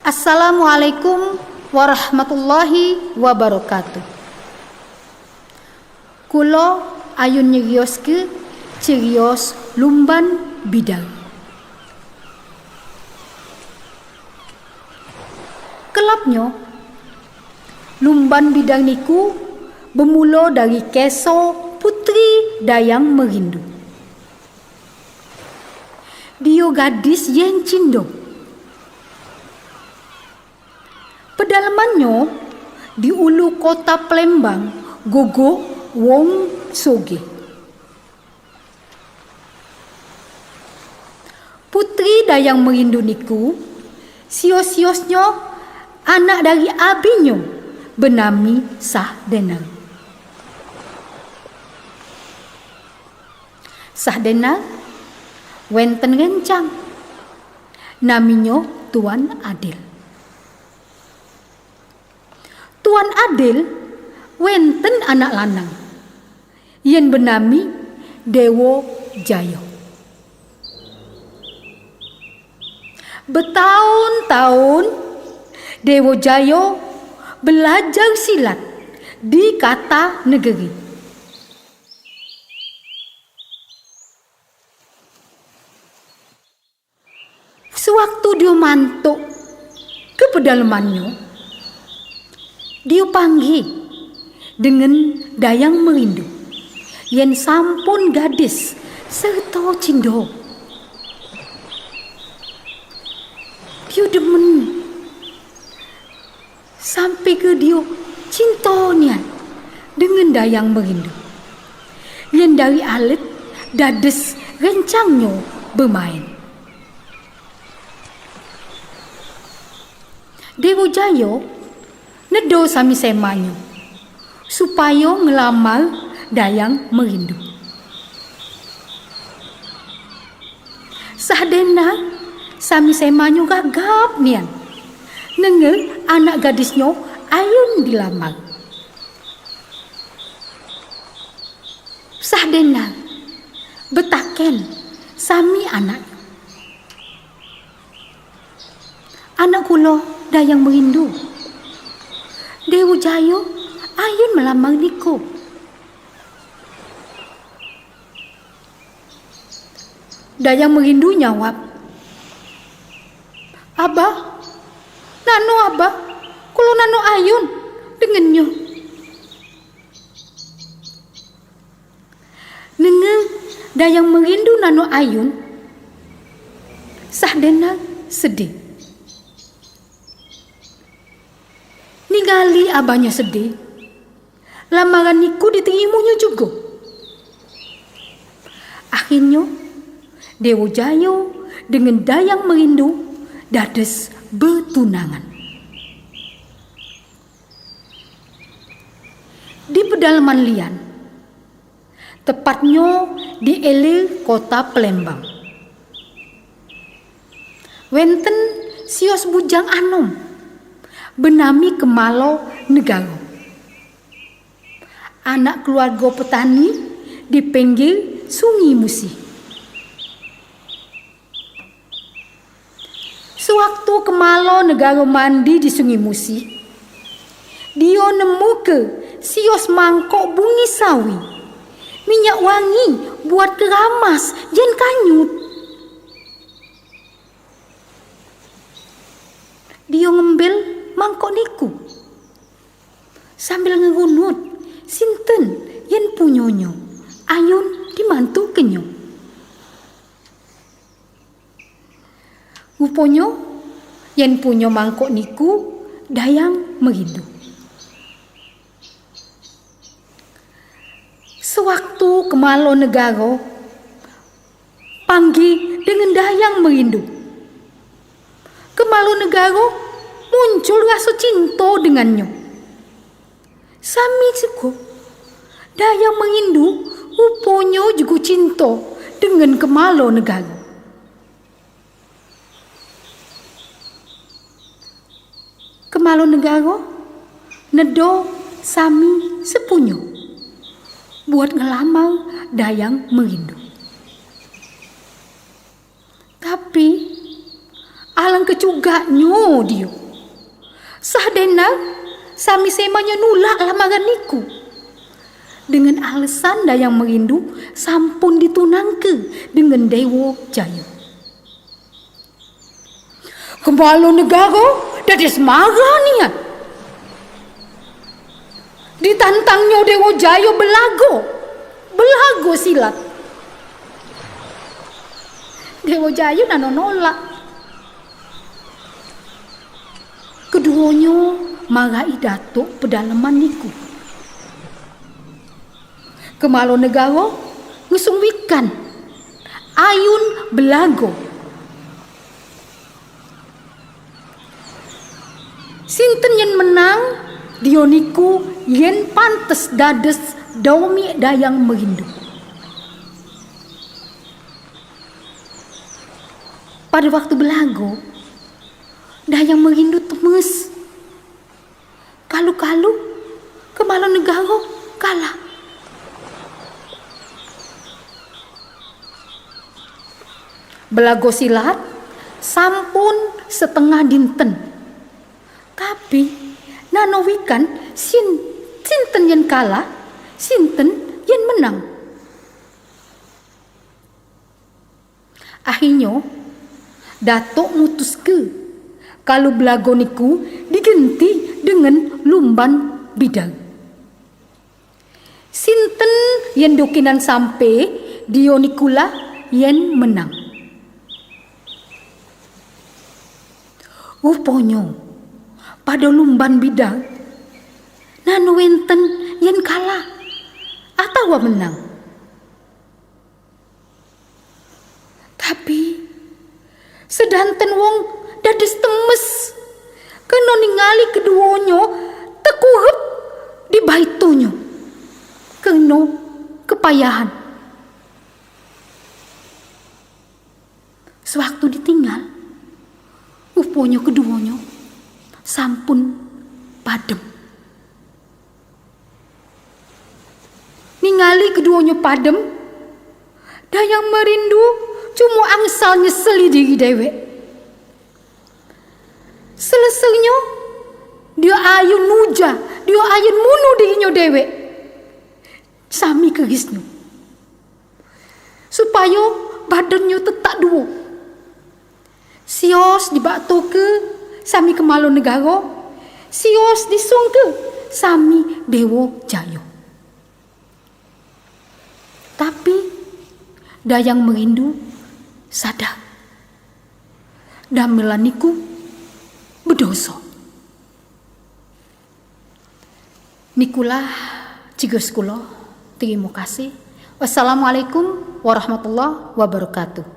Assalamualaikum warahmatullahi wabarakatuh. Kulo ayun nyerioske cerios lumban bidang. Kelapnya lumban bidang niku bermula dari keso putri dayang merindu. Dia gadis yang cindo. Pedalamannya di ulu kota Palembang, gogo wong soge. Putri dayang merindu niku sios-siosnya anak dari abinyo benami Sahdenang. Sahdenang wenten rencang naminyo Tuan Adil. Tuan Adil wenten anak lanang yen benami Dewo Jayo. Bertahun-tahun Dewo Jayo belajar silat di kata negeri. Sewaktu dia mantuk ke pedalamannya, dia panggil dengan dayang merindu yang sampun gadis serta cindo. Dia demen sampai ke dia cinta nian dengan dayang merindu yang dari alit dades rencangnya bermain. Dewo Jayo nedo sami semanyo supaya ngelamar dayang merindu. Sahdena sami semanyo gagap nian nenge anak gadisnya ayun dilamar. Sahdena betaken sami anak kulo dayang merindu. Dewo Jayo ayun melamar niku. Dayang merindu nyawab, Abah, nano abah, kulo nano ayun dengenyo. Nenge dayang merindu nano ayun, Sahdena sedih. Ningali abahnya sedih, lamaran niku diterimanya juga. Akhirnya Dewo Jayo dengan dayang merindu dades bertunangan. Di pedalaman lian, tepatnya di ele kota Palembang, wenten sios bujang anom benami Kemalo Negaro, anak keluarga petani di pinggir Sungai Musi. Sewaktu Kemalo Negaro mandi di Sungai Musi, dia nemu ke sios mangkok bungi sawi, minyak wangi buat keramas jen kanyut. Dia ngambil mangkok niku sambil ngerunut sinten yen punyonyo ayun dimantu kenyo. Rupanya yen punyo mangkok niku dayang merindu. Sewaktu Kemalo Negaro panggil dengan dayang merindu, Kemalo Negaro muncul rasa cinta dengannya. Sami juga dayang merindu rupanya juga cinta dengan Kemalo Negaro. Kemalo Negaro nedo sami sepunyo buat ngelamar dayang merindu. Tapi kecuganyo dia. Sahdena sami semanya nulak lamaran niku. Dengan alasan dayang merindu sampun ditunangke dengan Dewa Jaya. Kepala negara dari Semara niat. Ditantangnya Dewa Jaya belago silat. Dewa Jaya nano nolak. Keduanya marai datuk pedalaman niku. Kemalo negara ngesungwikan ayun belago. Sinten yen menang dioniku yen pantes dades domi dayang merindu. Pada waktu belago dayang merindu temes. Kalu-kalu kemalo negara kalah. Belago silat sampun setengah dinten. Tapi nanowikan sinten yen kalah, sinten yen menang. Akhirnya datuk mutuske kalau belago niku digenti dengan lumban bidang. Sinten yen dokinan sampai dionikula yen menang. Rupanya pada lumban bidang nano wenten yen kalah atau menang. Tapi sedanten wong dades temes kena ningali keduanya tekuhep di baitonyo kena kepayahan. Sewaktu ditinggal rupanya keduanya sampun padem. Ningali keduanya padem, dayang merindu cuma angsal nyeseli diri dewek. Selesainya dia ayun nuja, dia ayun munu dirinya dewek. Sami kegisnu. Supaya badannya tetap dua. Sios dibakto ke sami kemalo negara, sios disungke sami Dewa Jaya. Tapi dayang merindu sadar damelan niku berdosa. Nikulah cigus kula. Terima kasih. Wassalamualaikum warahmatullahi wabarakatuh.